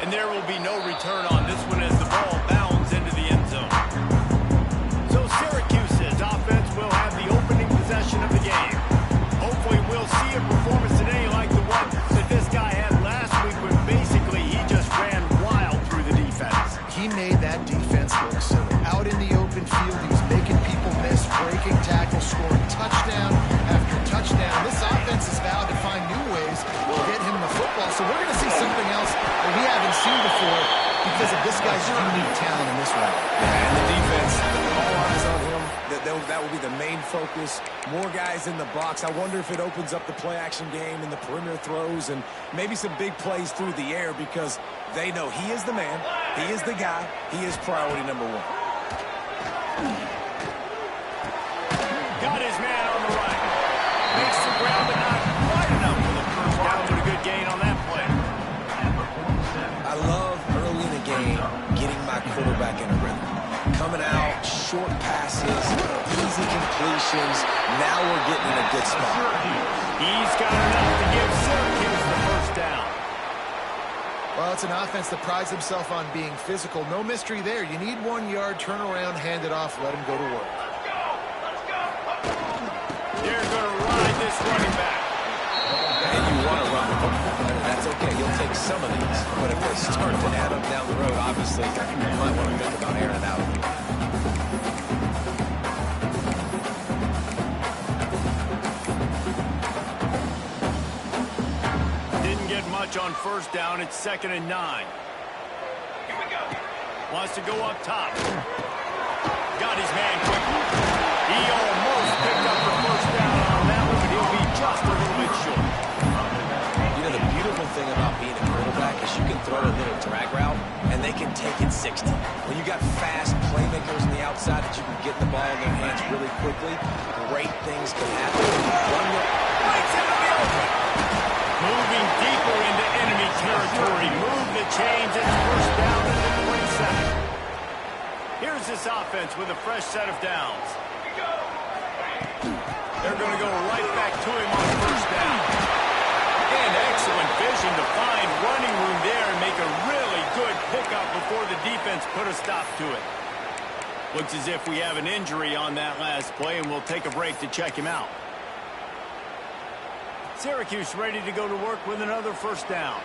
And there will be no return on this one as the ball bounds into the end zone. So Syracuse's offense will have the opening possession of the game. Hopefully we'll see a performance today like the one that this guy had last week when basically he just ran wild through the defense. He made that defense look silly. Out in the open field, he was making people miss, breaking tackles, scoring touchdown after touchdown. This offense has vowed to find new ways to get him the football. So we're going to see something else that we haven't seen before because of this guy's unique talent in this round. And the defense, all eyes on him. That will be the main focus. More guys in the box. I wonder if it opens up the play-action game and the perimeter throws and maybe some big plays through the air because they know he is the man, he is the guy, he is priority number one. Got his man on the right. Makes the ground, but not quite enough for the first down, but a good gain on that play. I love early in the game getting my quarterback in a rhythm. Coming out, short passes, easy completions. Now we're getting in a good spot. He's got enough to give Syracuse the first down. Well, it's an offense that prides himself on being physical. No mystery there. You need 1 yard, turn around, hand it off, let him go to work. They're going to ride this running back. And you want to run the football. That's okay. You'll take some of these. But if they start to add up down the road, obviously, you might want to think about airing it out. Didn't get much on first down. It's 2nd and 9. Here we go. Wants to go up top. Got his man quickly. He almost picked up the first down on that one, but he'll be just a little bit short. You know, the beautiful thing about being a quarterback is you can throw a little drag route, and they can take it 60. When you got fast playmakers on the outside that you can get the ball in their hands really quickly, great things can happen. Run the right into the open. Moving deeper into enemy territory. Move the chains. It's first down at the 27. Here's this offense with a fresh set of downs. They're going to go right back to him on first down. And excellent vision to find running room there and make a really good pickup before the defense put a stop to it. Looks as if we have an injury on that last play, and we'll take a break to check him out. Syracuse ready to go to work with another first down.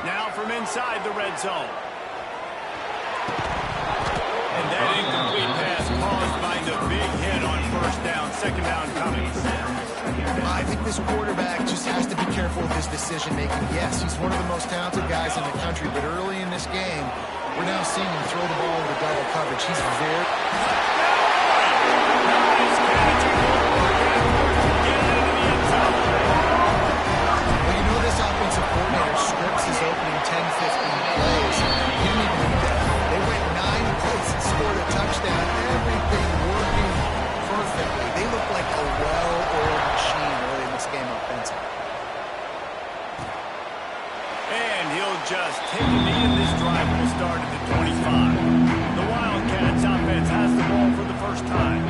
Now from inside the red zone. And that incomplete pass caused by the big hit on first down. 2nd down coming. I think this quarterback just has to be careful with his decision-making. Yes, he's one of the most talented guys in the country, but early in this game, we're now seeing him throw the ball into double coverage. He's very... Nice catch. Get into the end zone. Well, you know this offensive coordinator scripts his opening 10, 15 plays. He didn't even need that. They went 9 plays and scored a touchdown. Everything working perfectly. They look like a well-oiled machine early in this game offensively. And he'll just take a knee, and this drive will start at the 25. The Wildcats offense has the ball for the first time.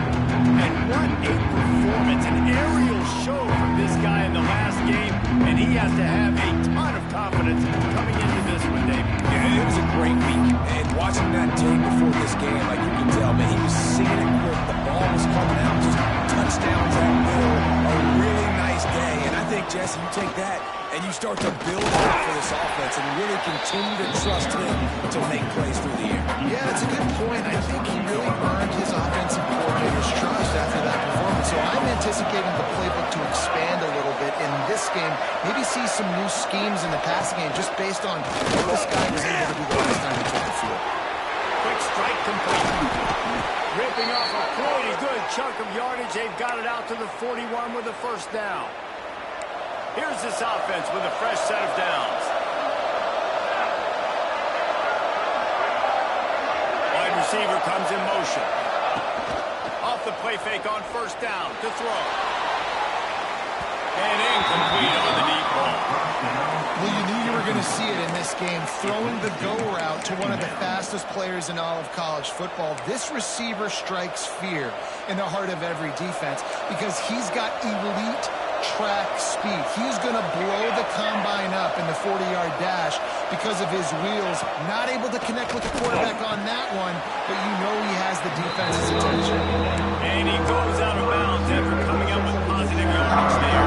And what a performance, an aerial show from this guy in the last game, and he has to have a ton of confidence coming into this one, Dave. Yeah, it was a great week. And watching that tape before this game, like you can tell, man, he was seeing it quick. The ball was coming out, just touchdowns at will. A really nice day. And I think, Jesse, you take that and you start to build up for this offense and really continue to trust him to make plays through the air. Yeah, that's a good point. I think he really earned his offensive coordinator's trust after that performance. So I'm anticipating the playbook to expand a little bit in this game. Maybe see some new schemes in the passing game just based on what this guy was able to do the last time he took the field. Quick strike complete. Ripping off a pretty good chunk of yardage. They've got it out to the 41 with a first down. Here's this offense with a fresh set of downs. Wide receiver comes in motion. Off the play fake on first down to throw. And incomplete on the deep ball. Well, you knew you were going to see it in this game, throwing the go route to one of the fastest players in all of college football. This receiver strikes fear in the heart of every defense because he's got elite track speed. He's going to blow the combine up in the 40-yard dash because of his wheels. Not able to connect with the quarterback on that one, but you know he has the defense's attention. And he goes out of bounds after coming up with positive yardage there.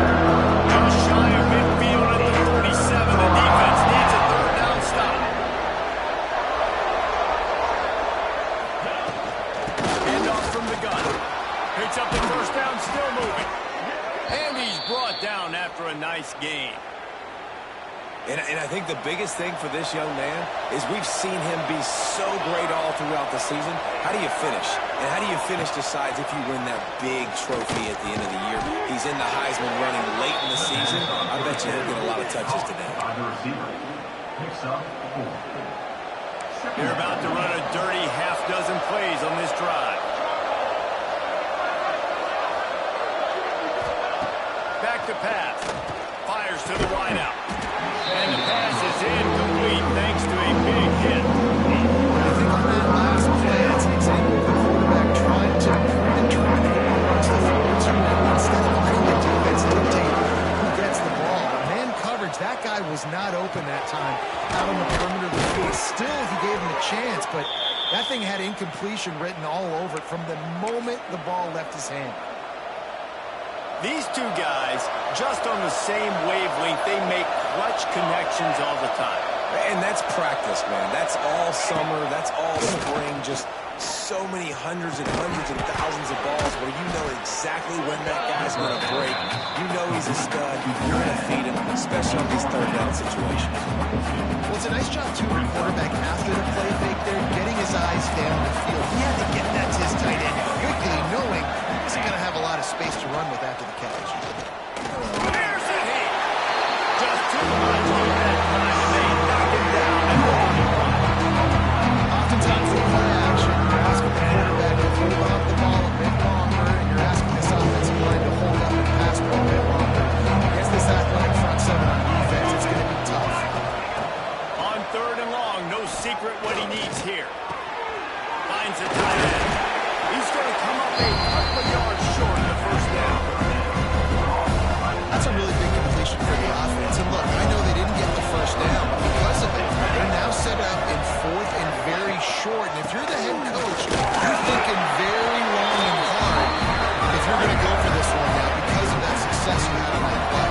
Just shy of midfield at the 47. The defense needs a third down stop. Handoff from the gun. Picks up the first down, still moving. And he's brought down after a nice gain. And I think the biggest thing for this young man is we've seen him be so great all throughout the season. How do you finish? And how do you finish decides if you win that big trophy at the end of the year. He's in the Heisman running late in the season. I bet you he'll get a lot of touches today. They're about to run a dirty half-dozen plays on this drive. Back to pass. Fires to the wideout. And the pass is incomplete thanks to a big hit. I think on that last play, it's an example of the quarterback trying to determine who runs the forward zone instead of letting the defense dictate who gets the ball. Man coverage, that guy was not open that time out on the perimeter of the field. Still, he gave him a chance, but that thing had incompletion written all over it from the moment the ball left his hand. These two guys, just on the same wavelength, they make clutch connections all the time. And that's practice, man. That's all summer. That's all spring. Just so many hundreds and thousands of balls where you know exactly when that guy's going to break. You know he's a stud. You're going to feed him, especially on these third down situations. Well, it's a nice job, too, for the quarterback after the play fake there, getting his eyes down the field. He had to get that to his tight end quickly, knowing he's going to have a lot of space to run with after the catch. There's a hit. Just too much on that time, and they knock him down at the 1. Oftentimes in play action, you're asking the quarterback to hold up the ball a bit longer, and you're asking this offensive line to hold up and pass for a bit longer. Against this athletic front seven on defense, it's going to be tough. On third and long, no secret what he needs here. Finds a tight end. He's going to come up a couple of yards short of the first down. That's a really big completion for the offense. And look, I know they didn't get the first down, but because of it, they're now set up in fourth and very short. And if you're the head coach, you're thinking very long and hard if you're going to go for this one now because of that success you had on that play.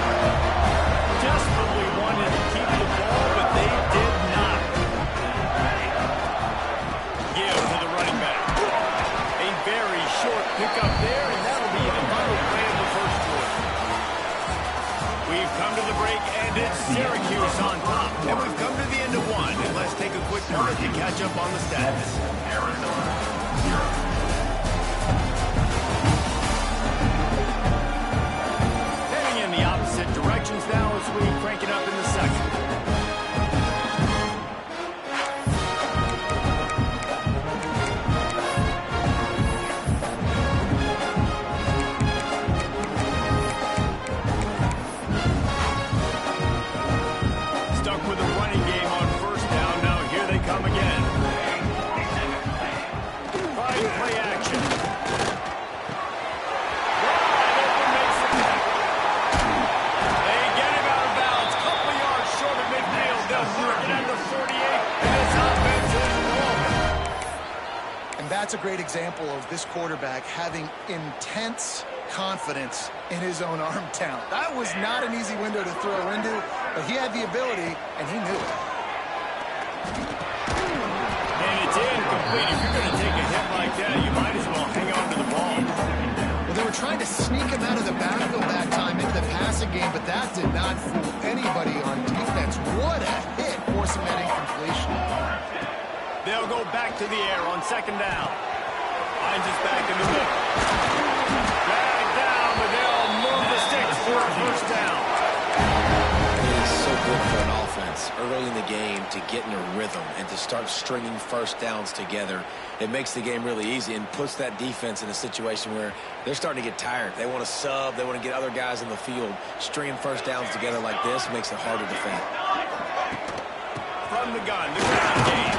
Desperately wanted to keep the ball, but they did not. Give to the running back. A very short pickup there, and that'll be the final play of the first quarter. We've come to the break, and it's Syracuse on top. And we've come to the end of one, and let's take a quick moment to catch up on the stats. Heading in the opposite directions now as we crank it up in the second. Stuck with a running game on first down. Now here they come again. Fine play action. Wide open makes the tackle. They get him out of bounds. Couple of yards short of midfield. They'll work it at the 48. And this offense is rolling. And that's a great example of this quarterback having intense confidence in his own arm talent. That was not an easy window to throw into, but he had the ability, and he knew it. And it's incomplete. If you're going to take a hit like that, you might as well hang on to the ball. Well, they were trying to sneak him out of the backfield that time into the passing game, but that did not fool anybody on defense. What a hit, forcing that incompletion. They'll go back to the air on second down. Finds us back in the middle. Back down, but they'll move the sticks for a first down. It is so good for an offense early in the game to get in a rhythm and to start stringing first downs together. It makes the game really easy and puts that defense in a situation where they're starting to get tired. They want to sub. They want to get other guys in the field. Stringing first downs together like this makes it hard to defend. From the gun, the ground game.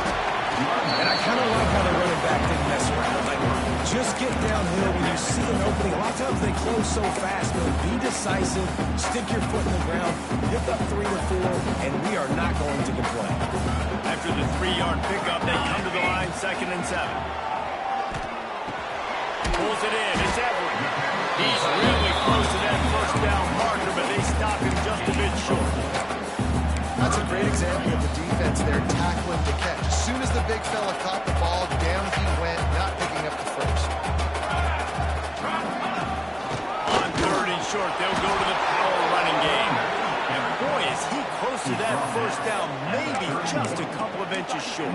And I kind of like how the running back didn't mess around. Like, Just get downhill when you see an opening. A lot of times they close so fast, but be decisive, stick your foot in the ground, pick up 3 to 4, and we are not going to complain. After the 3-yard pickup, they come to the line, 2nd and 7. Pulls it in. It's Everett. He's really close to that first down marker, but they stop him just a bit short. That's a great example of the defense there tackling the catch. As soon as the big fella caught the ball, down he went, not picking up the first. On 3rd and short, they'll go to the power running game. And boy, is he close to that first down, maybe just a couple of inches short.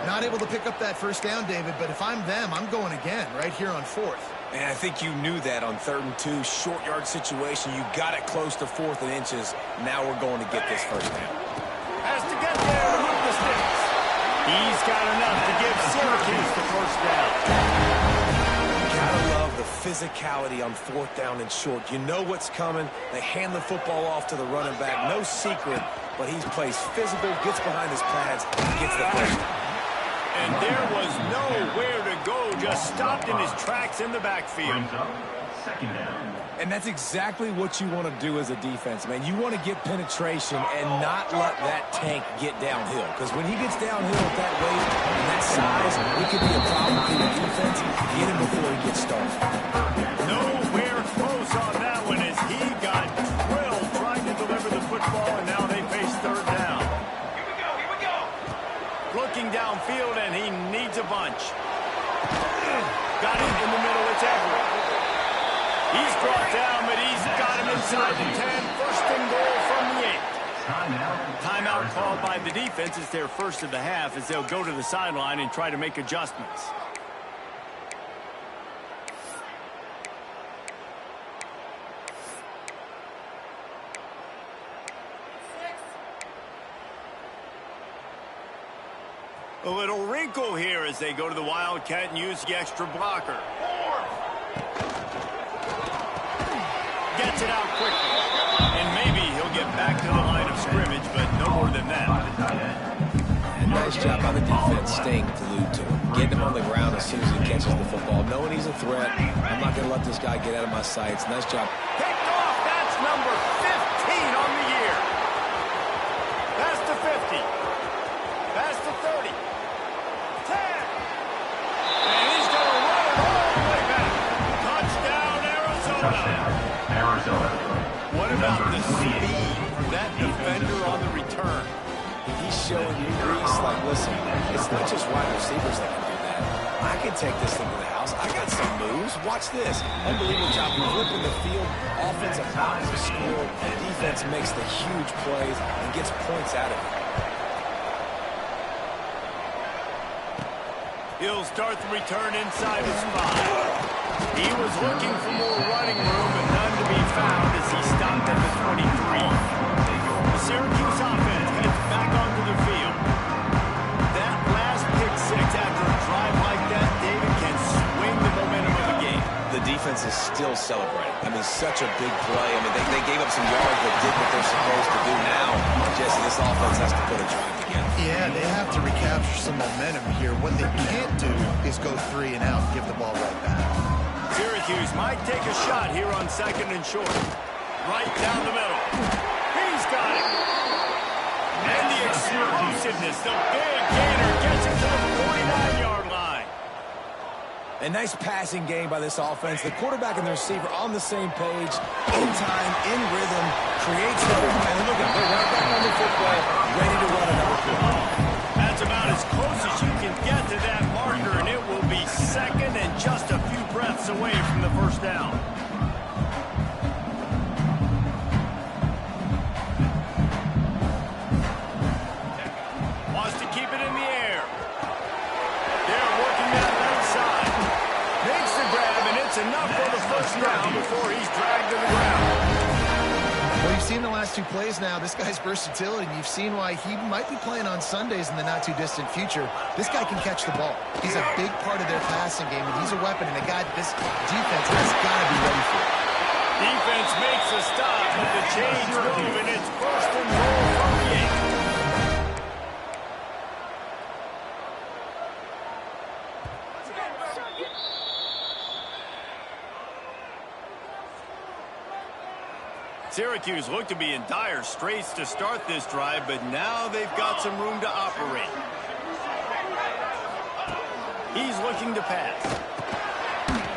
Not able to pick up that first down, David, but if I'm them, I'm going again right here on 4th. And I think you knew that on 3rd and 2, short yard situation. You got it close to 4th and inches. Now we're going to get this first down. Has to get there to move the sticks. He's got enough to give Syracuse the first down. Gotta love the physicality on 4th down and short. You know what's coming. They hand the football off to the running back. No secret, but he plays physical, gets behind his pads, and gets the first down. And there was nowhere to go, just stopped in his tracks in the backfield. And that's exactly what you want to do as a defense, man. You want to get penetration and not let that tank get downhill. Because when he gets downhill at that weight and that size, it could be a problem for the defense. Get him before he gets started. Nowhere close on that one as he got drilled trying to deliver the football, and now they face 3rd down. Here we go. Looking downfield, and he needs a bunch. Got it in the middle. It's Everett. He's brought down, but he's got him inside the 10. 1st and goal from the 8. Timeout called by the defense. It's their first of the half as they'll go to the sideline and try to make adjustments. A little wrinkle here as they go to the Wildcat and use the extra blocker. Gets it out quickly. And maybe he'll get back to the line of scrimmage, but no more than that. And nice job by the defense staying glued to him. Getting him on the ground as soon as he catches the football. Knowing he's a threat. I'm not going to let this guy get out of my sights. Nice job. Picked off. That's number 15 on the year. That's the 50. That's the 30. 10. And he's going to run it all the way back. Touchdown, Arizona. What about the speed for that defender on the return? He's showing you, Reese, like, listen, it's not just wide receivers that can do that. I can take this thing to the house. I got some moves. Watch this. Unbelievable job flipping the field. Offense about to score. Defense makes the huge plays and gets points out of it. He'll start the return inside his 5. He was looking for more running room, but none to be found as he stopped at the 23. The Syracuse offense heads back onto the field. That last pick 6 after a drive like that, David, can swing the momentum of the game. The defense is still celebrating. I mean, such a big play. I mean, they gave up some yards, but did what they're supposed to do. Now, Jesse, this offense has to put a drive together. Yeah, they have to recapture some momentum here. What they can't do is go 3 and out and give the ball right back. Syracuse might take a shot here on 2nd and short. Right down the middle. He's got it. And the explosiveness, the big gainer gets him to the 49-yard line. A nice passing game by this offense. The quarterback and the receiver on the same page, in time, in rhythm, creates the and look at they're right back on the football, ready to run another play. That's about as close as you can get to that marker, and it will be 2nd and just a few breaths away from the first down. Wants to keep it in the air. They're working that right side. Makes the grab, and it's enough for the first down before he's dragged to the ground. Well, you've seen the last 2 plays now. This guy's versatility. You've seen why he might be playing on Sundays in the not-too-distant future. This guy can catch the ball. He's a big part of their passing game, and he's a weapon, and a guy this defense has got to be ready for. Defense makes a stop, but the change move, and it's 1st and goal from the 8. Syracuse looked to be in dire straits to start this drive, but now they've got some room to operate. He's looking to pass.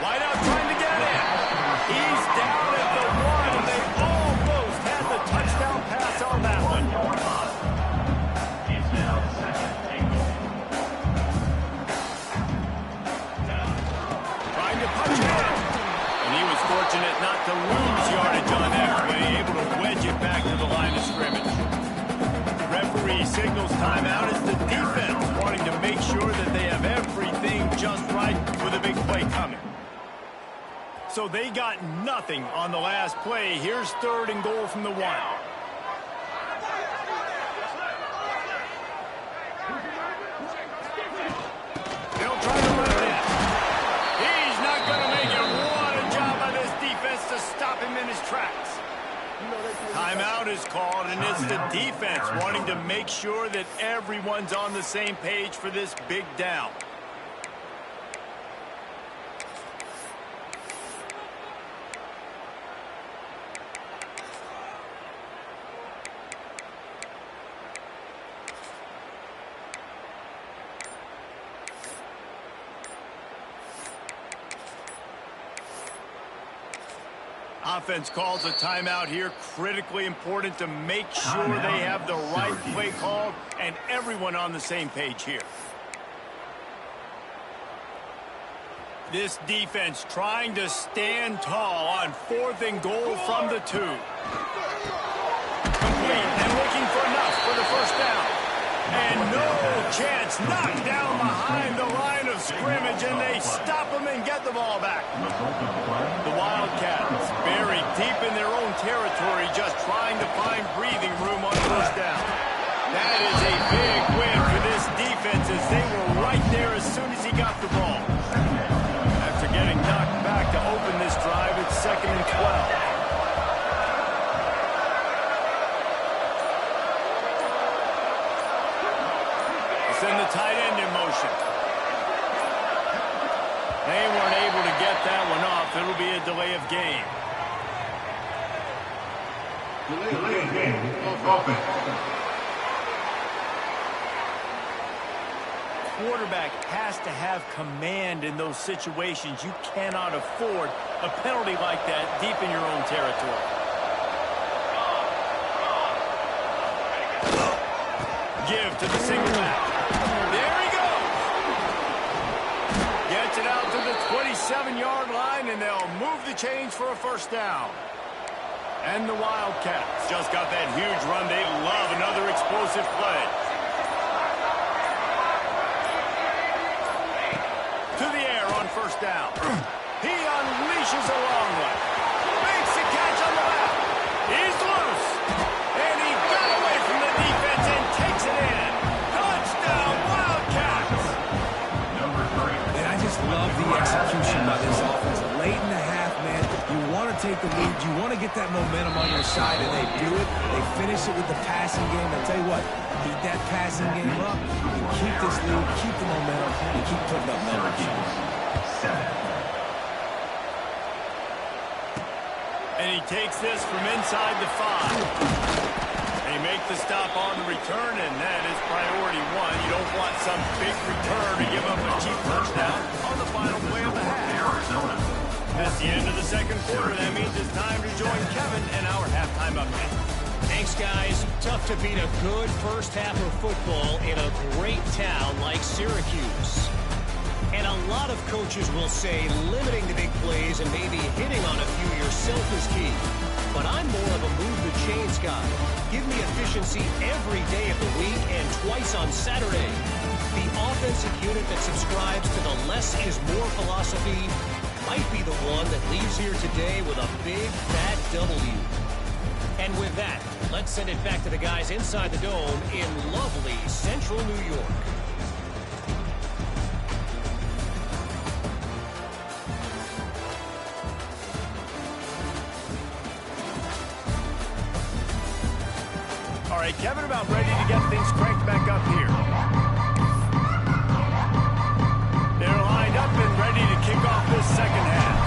Wide out trying to get in. He's down at the 1, and they almost had the touchdown pass on that one. Trying to punch in. And he was fortunate not to lose yardage on that play, able to wedge it back to the line of scrimmage. Referee signals timeout as the defense wanting to make sure that they have everything just right with a big play coming. So they got nothing on the last play. Here's 3rd and goal from the 1. They'll try to run it in. He's not going to make it. What a job by this defense to stop him in his tracks. Timeout is called, and it's the defense wanting to make sure that everyone's on the same page for this big down. Offense calls a timeout here. Critically important to make sure they have the right play called and everyone on the same page here. This defense trying to stand tall on 4th and goal from the 2. Complete and looking for enough for the first down. And no chance, knocked down behind the line of scrimmage, and they stop them and get the ball back. The Wildcats buried deep in their own territory, just trying to find breathing room on first down. That is a big win for this defense as they were right there as soon as he got the ball. After getting knocked back to open this drive, it's 2nd and 12. Send the tight end in motion. They weren't able to get that one off. It'll be a delay of game. Delay of game. Offense. Quarterback has to have command in those situations. You cannot afford a penalty like that deep in your own territory. Give to the single back. There he goes. Gets it out to the 27-yard line, and they'll move the chains for a first down. And the Wildcats just got that huge run. They love another explosive play. To the air on first down. He unleashes a long one. Makes the catch on the left. He's loose. And he got away from the defense and takes it in. Touchdown, Wildcats. And I just love the execution by this offense. Late in the half, man, you want to take the lead. You want to get that momentum on your side, and they do it. They finish it with the passing game. I tell you what, keep that passing game up. You keep this lead, keep the momentum, and keep putting up numbers. And he takes this from inside the 5. They make the stop on the return, and that is priority 1. You don't want some big return to give up a cheap touchdown on the final play of the half. That's the end of the second quarter. That means it's time to join Kevin and our halftime update. Thanks, guys. Tough to beat a good first half of football in a great town like Syracuse. And a lot of coaches will say limiting the big plays and maybe hitting on a few yourself is key. But I'm more of a move the chains guy. Give me efficiency every day of the week and twice on Saturday. The offensive unit that subscribes to the less is more philosophy might be the one that leaves here today with a big, fat W. And with that, let's send it back to the guys inside the dome in lovely central New York. All right, Kevin, about ready to get things cranked back up here. They're lined up and ready to kick off this second half.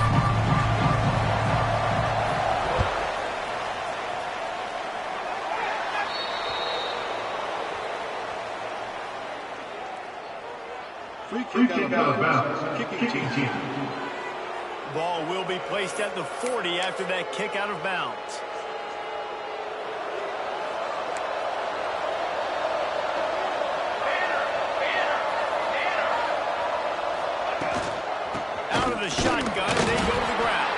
Free kick out of bounds. Kicking team. Ball will be placed at the 40 after that kick out of bounds. Out of the shotgun, they go to the ground.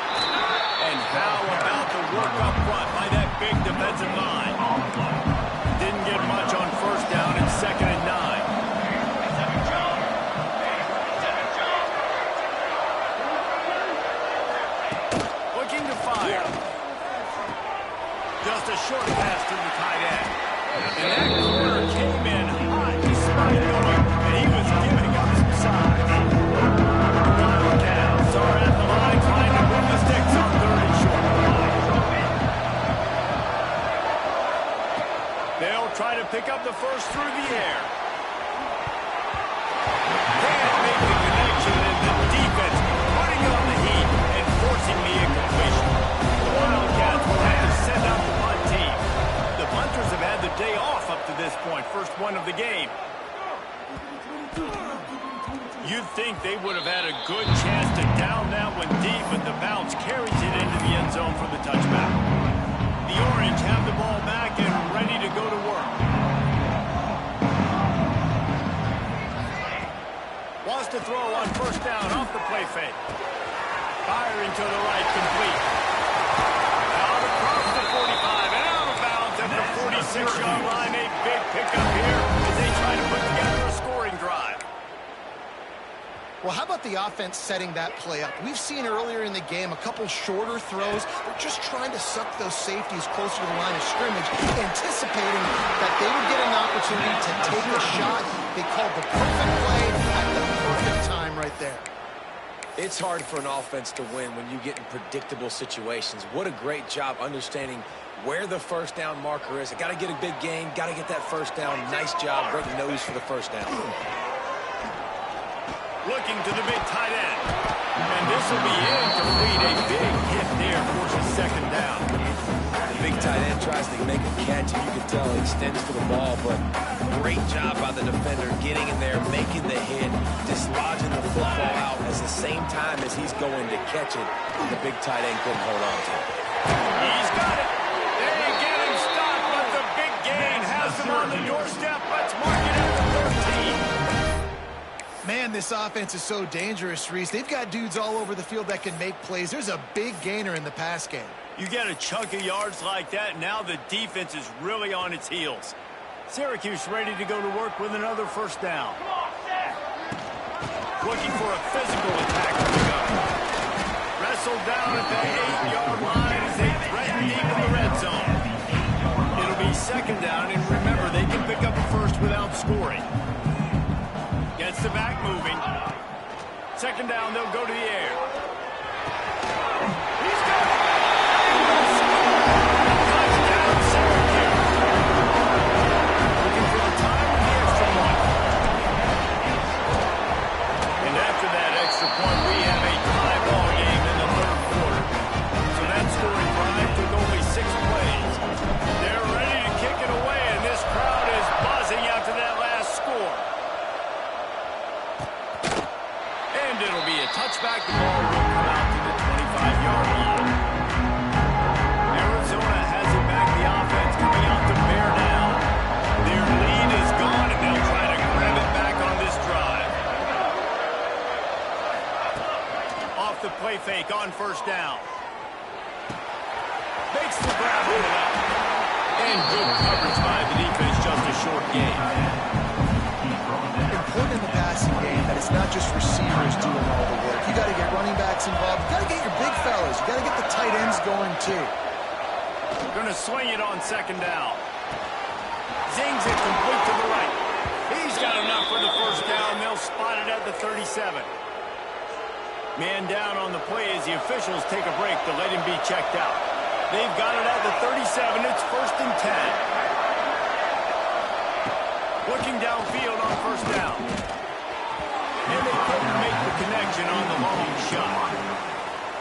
And how about the work up front by that big defensive line? Didn't get much on first down and 2nd and 9. Looking to fire. Just a short pass to the tight end. And that corner came in hot. He started going, and he was giving up some size. Wildcats are at the line trying to move the sticks on 3rd and short. They'll try to pick up the first through the air. Can't make the connection, and the defense putting on the heat and forcing the incompletion. The Wildcats will have to send out the punt team. The punters have had the day off up to this point, first one of the game. You'd think they would have had a good chance to down that one deep, but the bounce carries it into the end zone for the touchback. The Orange have the ball back and ready to go to work. Wants to throw on first down off the play fake. Firing to the right, complete. Out across the 45 and out of bounds at the 46-yard line. A big pickup here as they try to put together a scoring drive. Well, how about the offense setting that play up? We've seen earlier in the game a couple shorter throws. They're just trying to suck those safeties closer to the line of scrimmage, anticipating that they would get an opportunity to take a shot. They called the perfect play at the perfect time right there. It's hard for an offense to win when you get in predictable situations. What a great job understanding where the first down marker is. I got to get a big gain, got to get that first down. Nice job, great nose for the first down. Looking to the big tight end. And this will be incomplete. A big hit there forces 2nd down. The big tight end tries to make a catch, and you can tell he extends for the ball, but great job by the defender getting in there, making the hit, dislodging the football out at the same time as he's going to catch it. The big tight end couldn't hold on to it. He's got it. They get him stopped, but the big gain has him on the doorstep. Let's mark it at the 13. Man, this offense is so dangerous, Reese. They've got dudes all over the field that can make plays. There's a big gainer in the pass game. You get a chunk of yards like that, now the defense is really on its heels. Syracuse ready to go to work with another first down. Looking for a physical attack from the gun. Wrestled down at the 8-yard line as they threaten deep in the red zone. It'll be 2nd down, and remember, they can pick up a first without scoring. Gets the back moving. 2nd down, they'll go to the air. He's got it. Touchdown, Syracuse. Looking for the time of the extra point. And after that extra point, we have a tie ball game in the 3rd quarter. So that scoring drive took only 6 plays. They're ready to kick it away, and this crowd is buzzing after that last score. And it'll be a touchback. The ball will come out to the 25-yard line. Arizona has it back. The offense coming out to bear down. Their lead is gone, and they'll try to grab it back on this drive. Off the play fake on first down. Makes the grab on it up. And good coverage by the defense, just a short gain. Important in the passing game that it's not just receivers doing all the work. You got to get running backs involved. You got to get your big fellas. You got to get the tight ends going too. Going to swing it on 2nd down. Zings it complete to the right. He's got enough for the first down. They'll spot it at the 37. Man down on the play as the officials take a break to let him be checked out. They've got it at the 37. It's 1st and 10. Looking downfield on first down. And they couldn't make the connection on the long shot.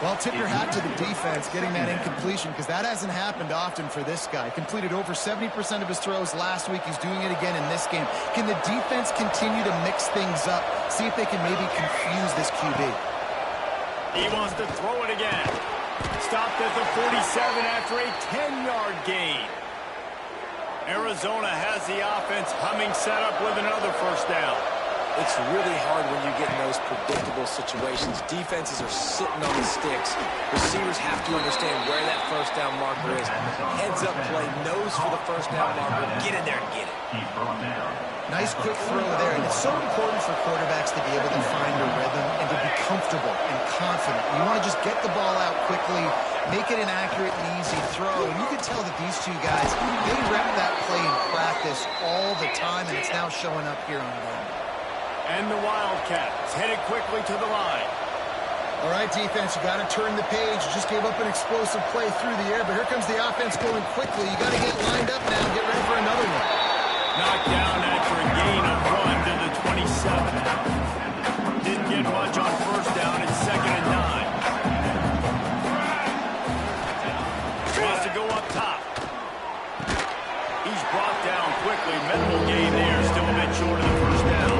Well, tip your hat to the defense getting that incompletion, because that hasn't happened often for this guy. Completed over 70% of his throws last week. He's doing it again in this game. Can the defense continue to mix things up? See if they can maybe confuse this QB. He wants to throw it again. Stopped at the 47 after a 10-yard gain. Arizona has the offense humming, set up with another first down. It's really hard when you get in those predictable situations. Defenses are sitting on the sticks. Receivers have to understand where that first down marker is. Heads up play, nose for the first down marker. Get in there and get it. Nice quick throw there, and it's so important for quarterbacks to be able to find a rhythm and to be comfortable and confident. You want to just get the ball out quickly, make it an accurate and easy throw. And you can tell that these two guys, they rep that play in practice all the time, and it's now showing up here on game. And the Wildcats headed quickly to the line. All right, defense, you got to turn the page. You just gave up an explosive play through the air, but here comes the offense going quickly. You got to get lined up now and get ready for another one. Knocked down after a gain of 1 to the 27. Didn't get much on first down. It's 2nd and 9. Wants to go up top. He's brought down quickly. Minimal gain there. Still a bit short of the first down.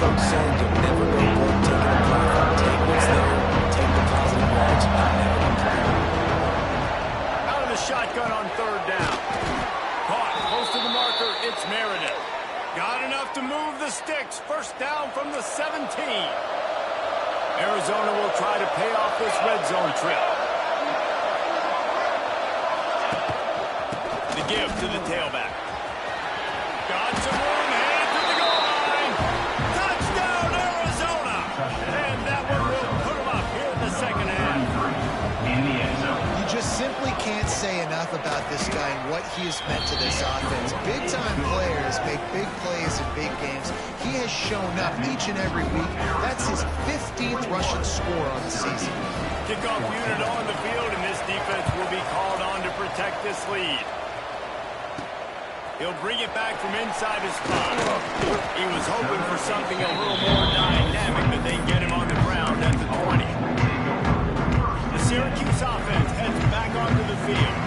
Coach said you'll never go broke taking a profit. Take what's there, take the positive yards, never complain. Out of the shotgun on 3rd down. Caught close to the marker. It's Meredith. Got enough to move the sticks. First down from the 17. Arizona will try to pay off this red zone trip. The give to the tailback. Got some room, headed to the goal line. Touchdown, Arizona! And that one will put them up here in the second half. You just simply can't say enough about this guy and what he has meant to this offense. Big-time players make big plays in big games. He has shown up each and every week. That's his 15th rushing score on the season. Kickoff unit on the field, and this defense will be called on to protect this lead. He'll bring it back from inside his spot. He was hoping for something a little more dynamic, but they get him on the ground at the 20. The Syracuse offense heads back onto the field.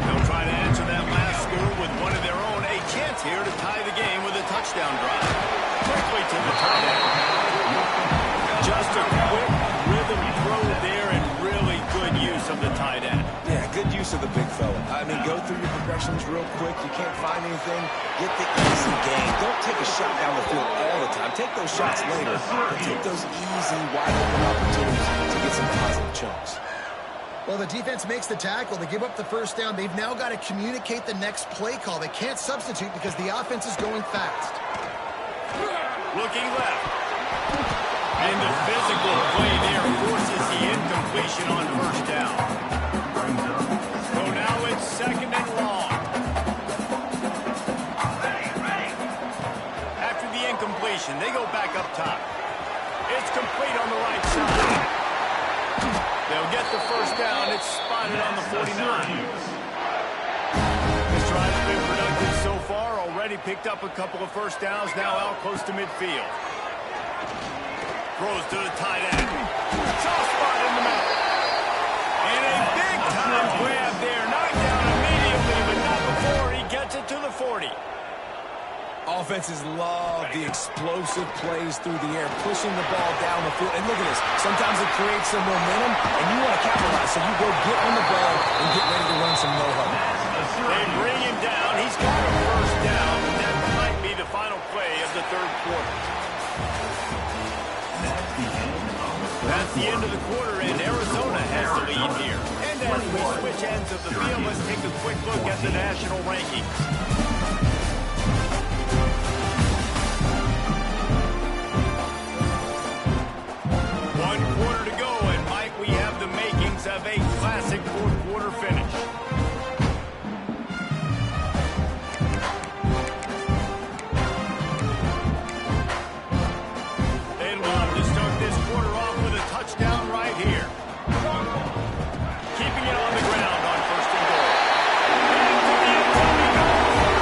They'll try to answer that last score with one of their own. A chance here to tie the game with a touchdown drive. Quickly to the tight end. Just a quick rhythm throw there, and really good use of the tight end. Yeah, good use of the big fella. I mean, go through your progressions real quick. You can't find anything. Get the easy gain. Don't take a shot down the field all the time. Take those shots later, but take those easy, wide open opportunities to get some positive chunks. Well, the defense makes the tackle. They give up the first down. They've now got to communicate the next play call. They can't substitute because the offense is going fast. Looking left. And the physical play there forces the incompletion on first down. So now it's 2nd and long. After the incompletion, they go back up top. It's complete on the right side. They'll get the first down. It's spotted on the 49. This drive's been productive so far. Already picked up a couple of first downs. Now out close to midfield. Throws to the tight end. Soft spot in the middle. And a big-time grab there. Knocked down immediately, but not before he gets it to the 40. Offenses love the explosive plays through the air, pushing the ball down the field. And look at this. Sometimes it creates some momentum, and you want to capitalize. So you go get on the ball and get ready to run some no-huddle. They bring him down. He's got a first down, and that might be the final play of the 3rd quarter. That's the end of the quarter, and Arizona has the lead here. And as we switch ends of the field, let's take a quick look at the national rankings. One quarter to go, and Mike, we have the makings of a classic 4th quarter finish. They'd love to start this quarter off with a touchdown right here. Keeping it on the ground on 1st and goal. Into the end zone he goes.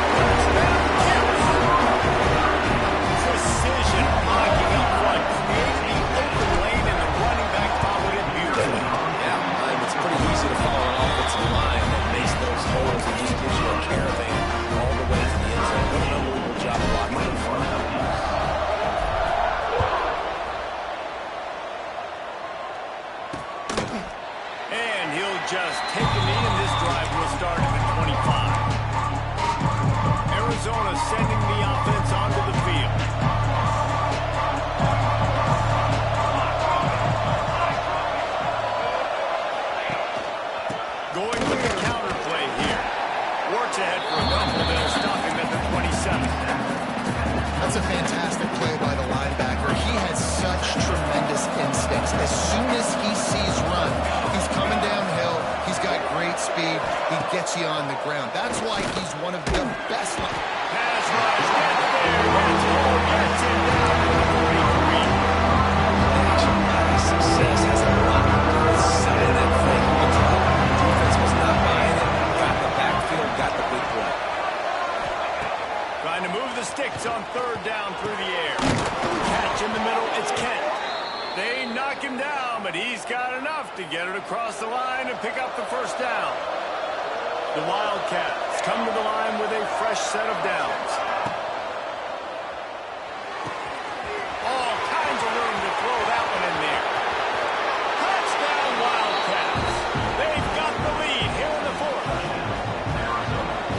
That's a fantastic play by the linebacker. He has such tremendous instincts. As soon as he sees run, he's coming downhill. He's got great speed. He gets you on the ground. That's why he's one of the best. Pass rush, gets there, gets him down to the 43. Success has a lot to do with setting that thing. The defense was not buying it. Got the backfield, got the big play. Trying to move the sticks on third down through the air. Catch in the middle, it's Kent. They knock him down, but he's got enough to get it across the line and pick up the first down. The Wildcats come to the line with a fresh set of downs. All kinds of room to throw that one in there. Touchdown Wildcats. They've got the lead here in the fourth.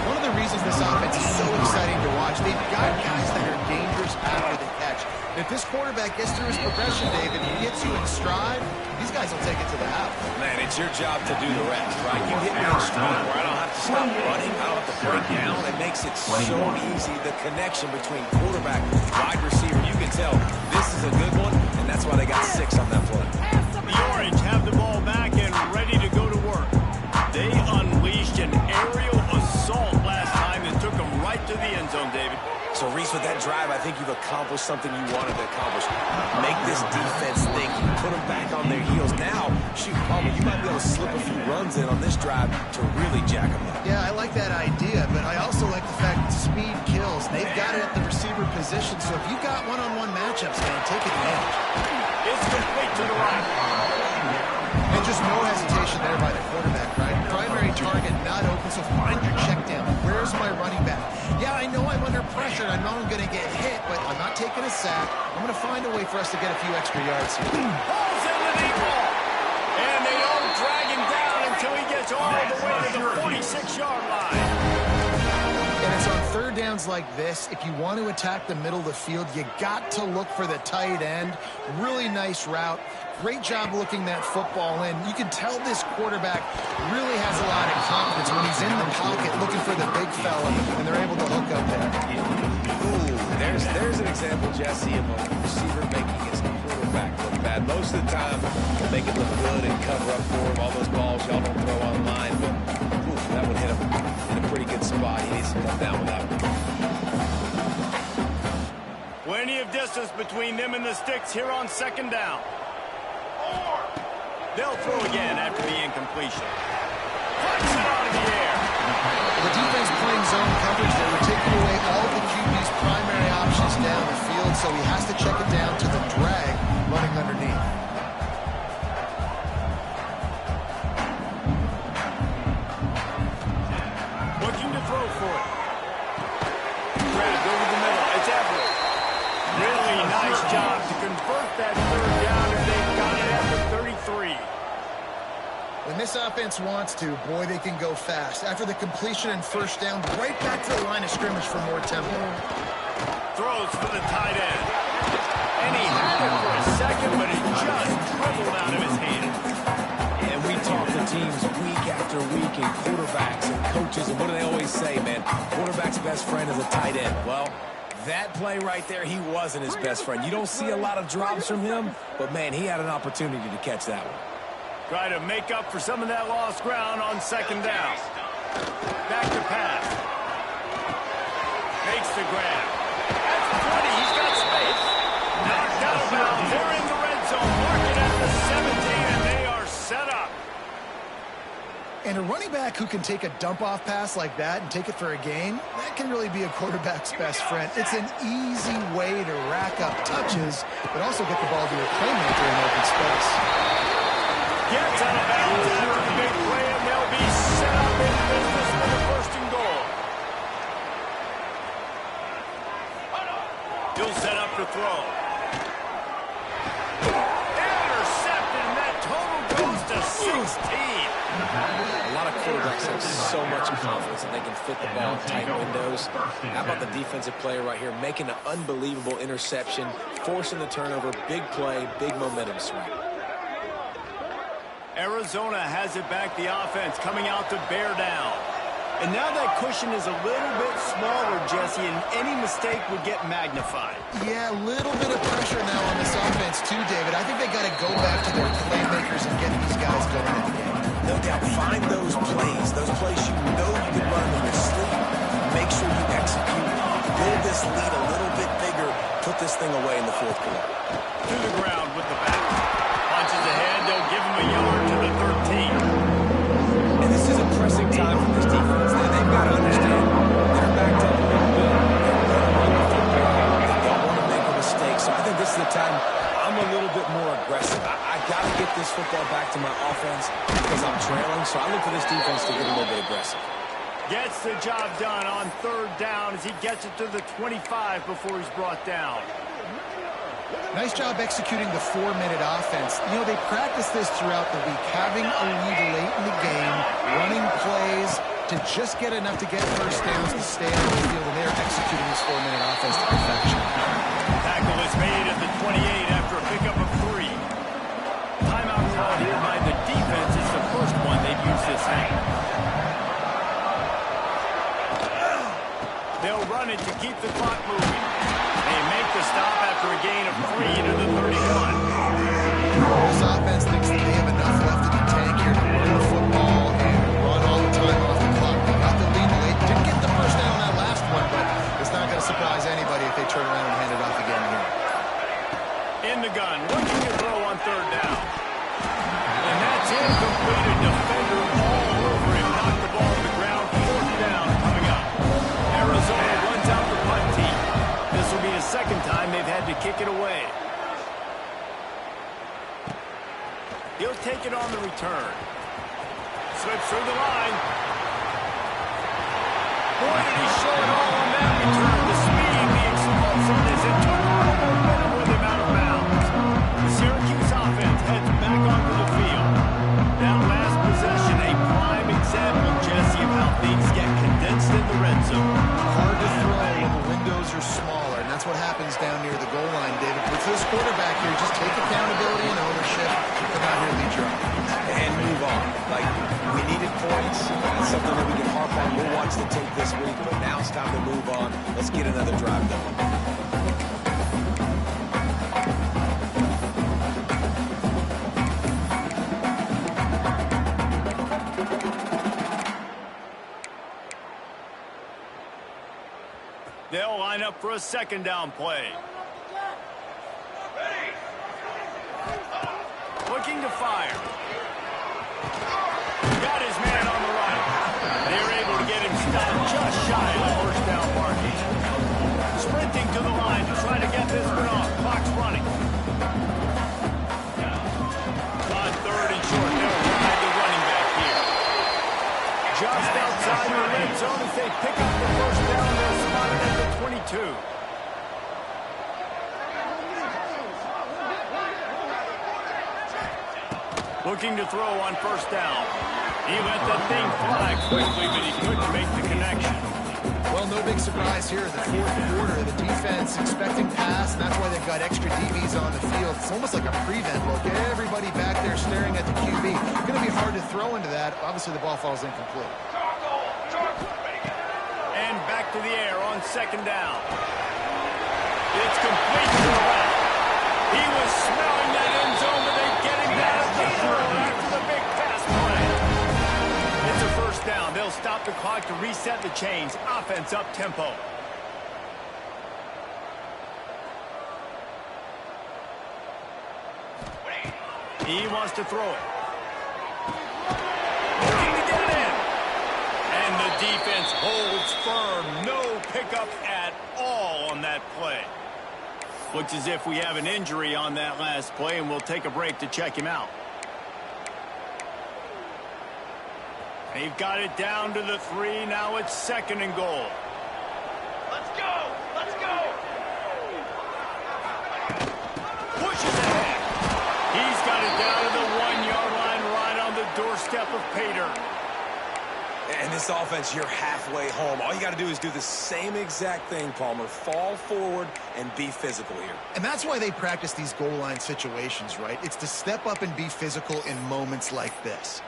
One of the reasons this offense is so exciting to watch, they've got guys that are dangerous after the catch. If this quarterback gets through his progression, David, he gets you in stride, these guys will take it to the house. Man, it's your job to do the rest, right? You hit me in stride where I don't have to stop running, I don't have to break down. It makes it so easy, the connection between quarterback and wide receiver. You can tell this is a good one, and that's why they got 6 on that play. The Orange have the ball back and ready to go to work. They unleashed an aerial assault last time and took them right to the end zone, David. So, Reese, with that drive, I think you've accomplished something you wanted to accomplish. Make this defense think. Put them back on their heels. Now, shoot, Palmer, you might be able to slip a few runs in on this drive to really jack them up. Yeah, I like that idea, but I also like the fact that speed kills. They've got it at the receiver position, so if you've got one-on-one matchups, man, take advantage. It's complete to the right. And just no hesitation there by the quarterback, right? Primary target not open, so find your check down. Where's my running back? Yeah, I know I'm under pressure. I know I'm going to get hit, but I'm not taking a sack. I'm going to find a way for us to get a few extra yards here. Falls in the deep ball. And they don't drag him down until he gets all the way to the 46-yard line. And it's on third downs like this. If you want to attack the middle of the field, you got to look for the tight end. Really nice route. Great job looking that football in. You can tell this quarterback really has a lot of confidence when he's in the pocket looking for the big fella, and they're able to hook up there. Ooh, there's an example, Jesse, of a receiver making his quarterback look bad. Most of the time, they'll make it look good and cover up for him. All those balls y'all don't throw on line, but ooh, that would hit him in a pretty good spot. He needs to come down with that one. Plenty of distance between them and the sticks here on second down. They'll throw again after the incompletion. Flies it out of the air. The defense playing zone coverage there. We're taking away all the QB's primary options down the field, so he has to check it down to the drag running underneath. Looking to throw for it. Grabbed over the middle. It's Everett. Really nice job to convert that third down, and they've got it at the 33. When this offense wants to, boy, they can go fast. After the completion and first down, right back to the line of scrimmage for more tempo. Throws for the tight end. And he had it for a second, but it just dribbled out of his hand. And we talk to teams week after week, and quarterbacks and coaches, and what do they always say, man? Quarterback's best friend is a tight end. Well, that play right there, he wasn't his best friend. You don't see a lot of drops from him, but, man, he had an opportunity to catch that one. Try to make up for some of that lost ground on second down. Back to pass. Makes the grab. That's 20. He's got space. Knocked out of bounds. They're in the red zone. Mark it at the 17, and they are set up. And a running back who can take a dump-off pass like that and take it for a gain, that can really be a quarterback's best friend. It's an easy way to rack up touches, but also get the ball to a playmaker in open space. Gets out of bounds after the big play, and they'll be set up in business for the first and goal. He'll set up to throw. Intercepted, and that total goes to 16. A lot of quarterbacks have so much confidence that they can fit the ball in tight windows. How about the defensive player right here making an unbelievable interception, forcing the turnover, big play, big momentum swing. Arizona has it back, the offense coming out to bear down. And now that cushion is a little bit smaller, Jesse, and any mistake would get magnified. Yeah, a little bit of pressure now on this offense too, David. I think they got to go back to their playmakers and get these guys going in the game. No doubt, find those plays you know you can run in your sleep. Make sure you execute. Build this lead a little bit bigger. Put this thing away in the fourth quarter. To the ground with the back. Punches ahead. They'll give him a yard to the 13. And this is a pressing time for this defense. They've got to understand they're backed up a little bit. They're going to run the football. They don't want to make a mistake. So I think this is the time I'm a little bit more aggressive. I got to get this football back to my offense because I'm trailing. So I look for this defense to get a little bit aggressive. Gets the job done on third down as he gets it to the 25 before he's brought down. Nice job executing the 4-minute offense. You know, they practice this throughout the week, having a lead late in the game, running plays to just get enough to get first downs to stay on the field, and they're executing this 4-minute offense to perfection. Tackle is made at the 28 after a pickup of 3. Timeout called here by the defense is the first one they've used this half. They'll run it to keep the clock moving. They make the stop after a gain of 3 to the 31. This offense thinks that they have enough left in the tank here to run the football and run all the time off the clock. They got the lead late. Didn't get the first down on that last one, but it's not going to surprise anybody if they turn around and hand it off again here. In the gun, looking to throw on third down. And that's incomplete. A defender all over him. Knocked the ball to the ground. Fourth down coming up. Arizona runs out the punt team. This will be the second time they've had to kick it away. He'll take it on the return. Slips through the line. Boy, did he show it all on that return. The speed, the explosiveness, and took all the momentum with him out of bounds. The Syracuse offense heads back onto the field. That last possession, a prime example, Jesse, of how things get condensed in the red zone. Hard to throw when the windows are smaller, and that's what happens down near the goal line, David. But for this quarterback here, just take accountability and ownership. Come out here and lead your offense. And move on. Like, we needed points. That's something that we can harp on. We'll watch the tape this week, but now it's time to move on. Let's get another drive done. They'll line up for a second down play. Looking to fire. Got his man on the right. They're able to get him stopped just shy of the first down marking. Sprinting to the line to try to get this one off. Clock's running. On third and short, they'll ride the running back here. Just outside the red zone as they pick up the first down. They're spotted at the 22. Looking to throw on first down. He let that thing fly quickly, but he couldn't make the connection. Well, no big surprise here in the fourth quarter. The defense expecting pass, and that's why they've got extra DBs on the field. It's almost like a prevent look. Everybody back there staring at the QB. It's going to be hard to throw into that. Obviously, the ball falls incomplete. And back to the air on second down. It's complete to the left. He was smelling that end zone, but they get him down at the throw after the big pass play. It's a first down. They'll stop the clock to reset the chains. Offense up tempo. He wants to throw it. Looking to get it in. And the defense holds firm. No pickup at all on that play. Looks as if we have an injury on that last play, and we'll take a break to check him out. They've got it down to the 3. Now it's second and goal. Let's go! Let's go! Pushes ahead. He's got it down to the 1-yard line, right on the doorstep of Pater. And this offense, you're halfway home. All you got to do is do the same exact thing, Palmer. Fall forward and be physical here. And that's why they practice these goal line situations, right? It's to step up and be physical in moments like this.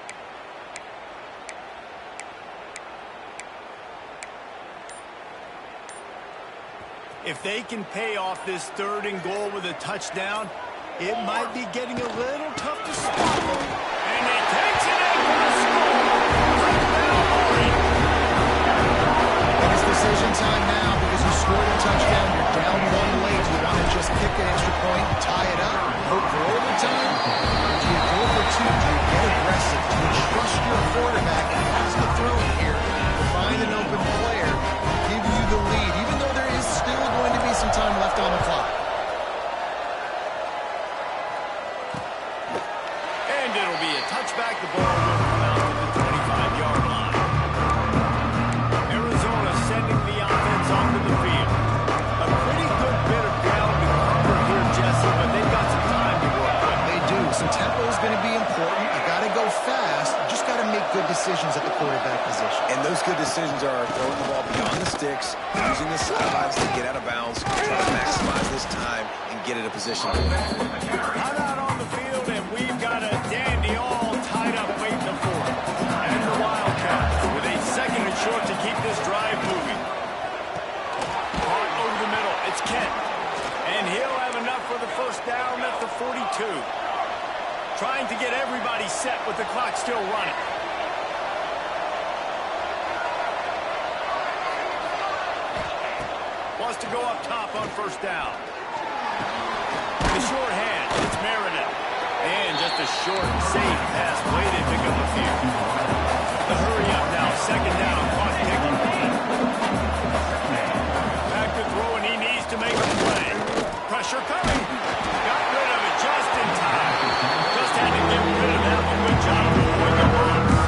If they can pay off this 3rd and goal with a touchdown, it might be getting a little tough to swallow. And he takes it in for the score. And it's decision time now because you scored a touchdown. You're down 1 late. Do you want to just kick an extra point, tie it up, hope for overtime? Or do you go for 2? Do you get aggressive? Do you trust your quarterback? He has to throw it here to find an open player, give you the lead, even though there is still going to be some time left on the clock. And it'll be a touchback. The ball will come out to the 25-yard line. Arizona sending the offense onto the field. A pretty good bit of ground to cover here, Jesse, but they've got some time to work with. They do. Some tempo is going to be important. You got to go fast. You just got to make good decisions at the quarterback position. And those good decisions are throwing the ball beyond the sticks, using the sidelines to get out of bounds, trying to maximize this time and get it a position. Out on the field, and we've got a dandy all tied up late in the 4th. And the Wildcats with a 2nd and short to keep this drive moving. Caught over the middle. It's Kent. And he'll have enough for the 1st down at the 42. Trying to get everybody set with the clock still running. Wants to go up top on 1st down. The short hand, it's Menace. And just a short, safe pass. Way to pick up the field. The hurry up now, 2nd down, clock ticking. Back to throw, and he needs to make a play. Pressure coming. Got rid of it just in time. Just had to get rid of that one. Good job to avoid the runs.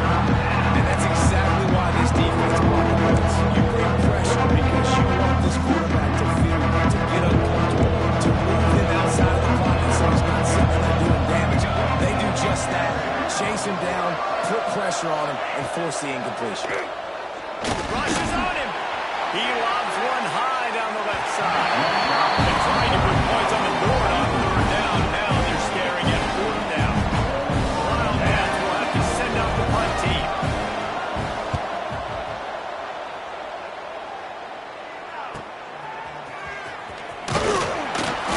And that's exactly why this defense wins. You bring pressure because you want this quarterback to feel, to get uncomfortable, to move him outside of the pocket so he's not sitting there doing damage. They do just that. Chase him down, put pressure on him, and force the incompletion. Rushes on him. He lobs one high down the left side. And trying to put points on the board on 3rd down. Now they're staring at 4th down. Wildcats will have to send out the punt team.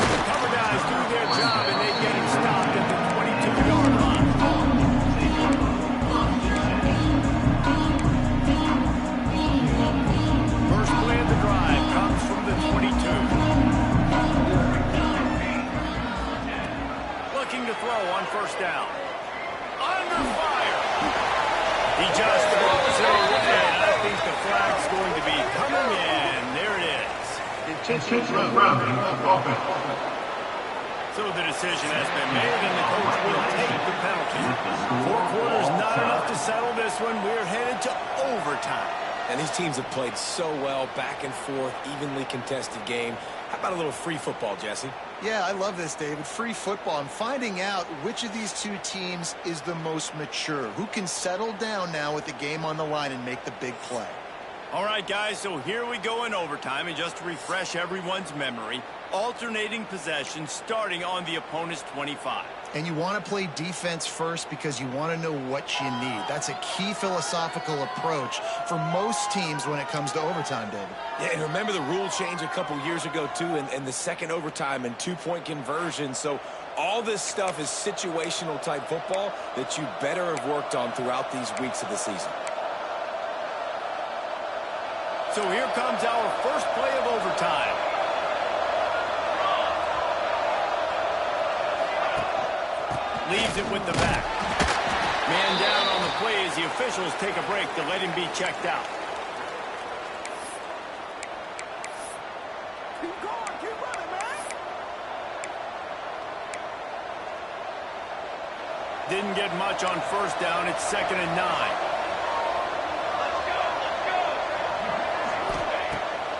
The cover guys do their job, and they get him stopped at the 22-yard line. First play of the drive comes from the 22. Looking to throw on 1st down. Under fire. He just throws it away. I think the flag's going to be coming in. There it is. Intentional grounding of offense. So the decision has been made, and the coach will take the penalty. 4 quarters, not enough to settle this one. We're headed to overtime. And these teams have played so well, back and forth, evenly contested game. How about a little free football, Jesse? Yeah, I love this, David. Free football. I'm finding out which of these 2 teams is the most mature. Who can settle down now with the game on the line and make the big play? All right, guys, so here we go in overtime, and just to refresh everyone's memory, alternating possession starting on the opponent's 25. And you want to play defense first because you want to know what you need. That's a key philosophical approach for most teams when it comes to overtime, David. Yeah, and remember the rule change a couple years ago, too, and the second overtime and 2-point conversion. So all this stuff is situational type football that you better have worked on throughout these weeks of the season. So here comes our first play of overtime. Leaves it with the back. Man down on the play as the officials take a break to let him be checked out. Keep going, keep running, man. Didn't get much on 1st down. It's 2nd and 9.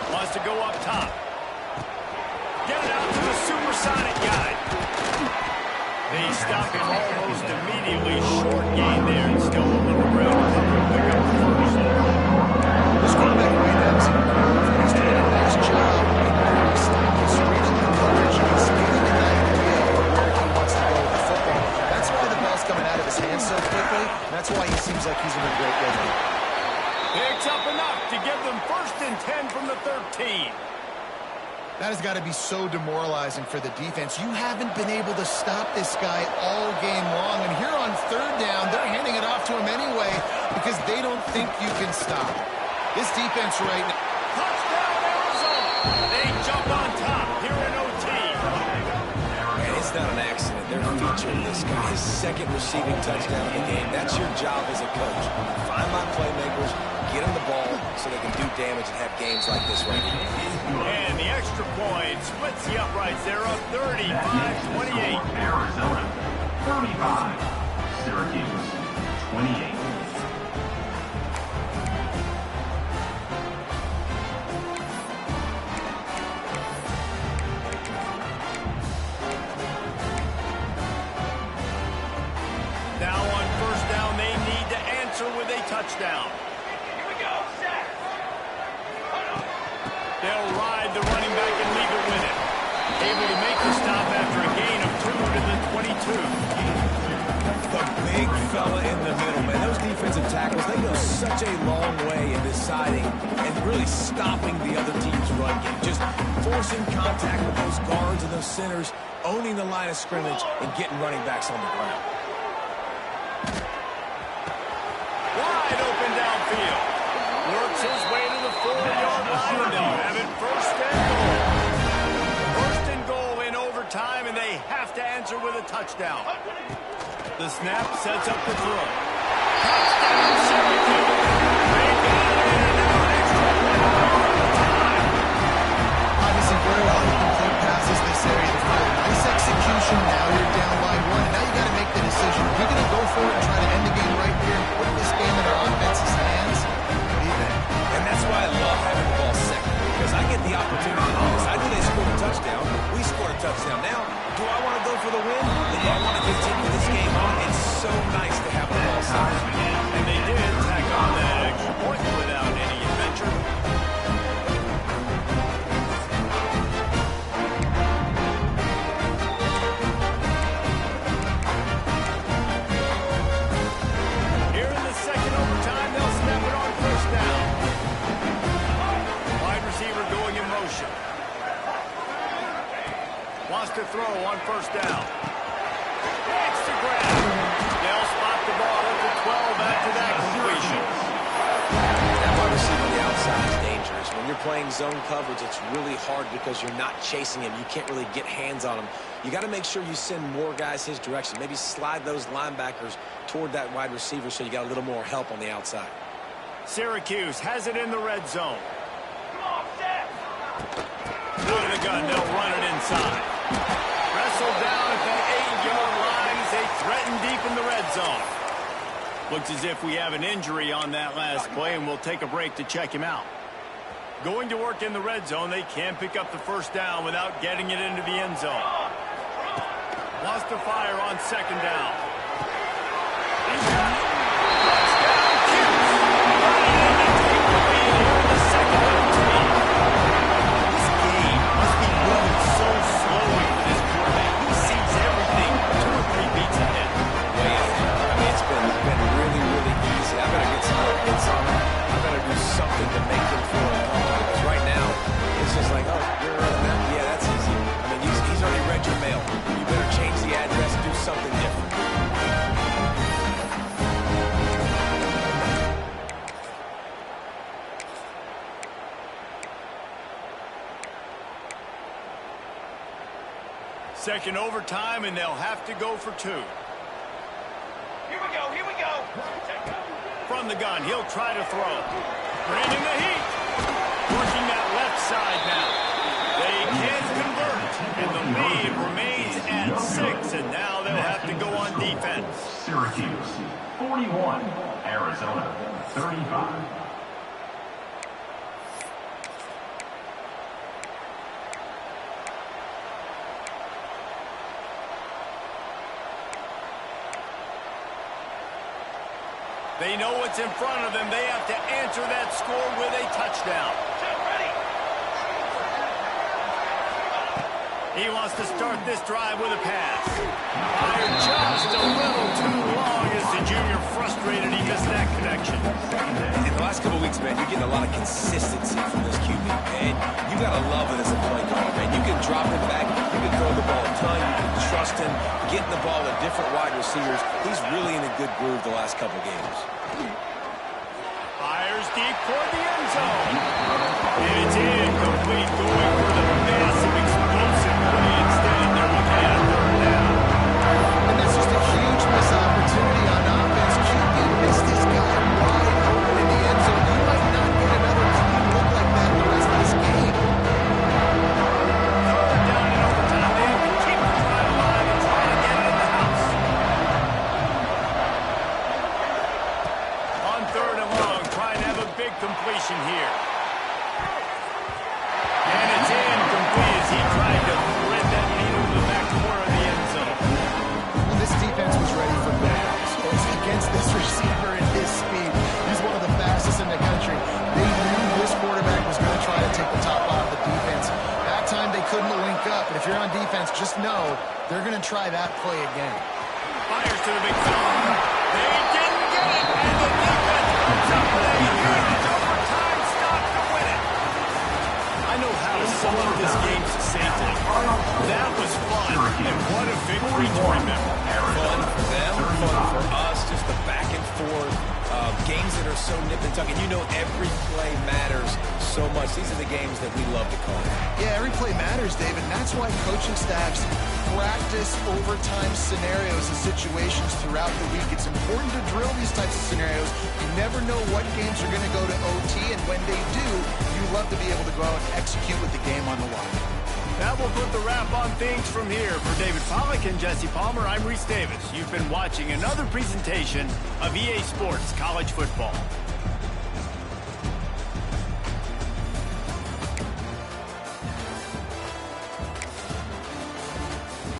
Wants to go up top. Get it out to the supersonic guy. They stop him almost immediately. Short gain there, and still a little ground to cover and pick up the 1st. This quarterback right now is he's doing a nice job. He's reading the coverage. He's getting an idea of where he wants to go with the football. That's why the ball's coming out of his hands so quickly. And that's why he seems like he's in a great rhythm. Picks up enough to give them 1st and 10 from the 13. That has got to be so demoralizing for the defense. You haven't been able to stop this guy all game long. And here on third down, they're handing it off to him anyway because they don't think you can stop. This defense right now. Touchdown, Arizona. They jump on top here in OT. And it's not an accident. They're featuring this guy. His second receiving touchdown in the game. That's your job as a coach. Find my playmakers, get them the ball so they can do damage and have games like this right here. And the extra point splits the uprights. They're up 35-28. Arizona 35. Syracuse 28. Now on first down, they need to answer with a touchdown. They'll ride the running back and leave it with it. Able to make the stop after a gain of 2 to the 22. The big fella in the middle, man. Those defensive tackles, they go such a long way in deciding and really stopping the other team's run game. Just forcing contact with those guards and those centers, owning the line of scrimmage, and getting running backs on the ground. Wide open downfield. Works his way to the 4-yard line, and they'll have it first and goal. First and goal in overtime, and they have to answer with a touchdown. The snap sets up the throw. Touchdown, Syracuse. They got it in, and now an extra point overtime. Obviously, very well complete passes this area. Nice execution. Now you're down by 1. And now you got to make the decision. Are we going to go for it and try to end the game right here and put this game in our offense's hands? What do you think? And that's why I love having the ball second, because I get the opportunity to do this. I knew they scored a touchdown. We scored a touchdown. Now, do I want to go for the win? Or do I want to continue this game on? It's so nice to have the ball second. And they did tack on that extra point without any adventure. Here in the second overtime, they'll snap it on first down. Wide receiver going in motion. Wants to throw on first down. It's the grab. They'll spot the ball at the 12 after that completion. That wide receiver on the outside is dangerous. When you're playing zone coverage, it's really hard because you're not chasing him. You can't really get hands on him. You got to make sure you send more guys his direction. Maybe slide those linebackers toward that wide receiver so you got a little more help on the outside. Syracuse has it in the red zone. Out of the gun, they'll run it inside. Wrestled down at that 8-yard line as they threaten deep in the red zone. Looks as if we have an injury on that last play, and we'll take a break to check him out. Going to work in the red zone, they can't pick up the first down without getting it into the end zone. Wants to fire on second down. He's got it. Touchdown, Cuse. Running in to take the lead here in the second overtime. This game must be moving so slowly for this quarterback. He sees everything 2 or 3 beats ahead. Way ahead. I mean, it's been really, really easy. I better get some. I better do something to make him feel uncomfortable. Because right now, it's just like, oh, you're running that. Yeah, that's easy. I mean, he's already read your mail. You better change the address, do something different. Second overtime, and they'll have to go for 2. Here we go. From the gun, he'll try to throw. Bringing the heat. Working that left side now. They can't convert, and the lead remains at 6, and now they'll have to go on defense. Syracuse 41. Arizona 35. They know what's in front of them. They have to answer that score with a touchdown. He wants to start this drive with a pass. Fired just a little too long as the junior frustrated. He missed that connection. In the last couple of weeks, man, you're getting a lot of consistency from this QB, and you got to love it as a play caller. drop it back. You can throw the ball a ton. You can trust him. Getting the ball to different wide receivers. He's really in a good groove the last couple games. Fires deep toward the end zone. And it's incomplete, going for the massive, explosive play instead. They're looking at a third down. And that's just a huge missed opportunity on offense. QB missed this guy wide open in the end zone. You might not get another clean look like that the rest of this game. Third down in overtime. They have to keep the drive alive and try to get it in the house. On third and long, trying to have a big completion here. And it's incomplete as he tried to thread that needle to the back corner of the end zone. Well, this defense was ready for Menace. Against this receiver and his speed, he's one of the fastest in the country. They knew this quarterback was going to try to take the top off the defense. That time they couldn't link up, but if you're on defense, just know they're going to try that play again. Fires to the big zone. They didn't get it, and the defense puts up with a huge overtime stop to win it. I know how to sum up this game succinctly. That was fun, and what a victory to remember. Fun for them, fun for us, just the back and forth, games that are so nip and tuck, and you know every play matters so much. These are the games that we love to call. Yeah, every play matters, David, and that's why coaching staffs practice overtime scenarios and situations throughout the week. It's important to drill these types of scenarios. You never know what games are going to go to OT, and when they do, you love to be able to go out and execute with the game on the line. That will put the wrap on things from here. For David Pollack and Jesse Palmer, I'm Reese Davis. You've been watching another presentation of EA Sports College Football.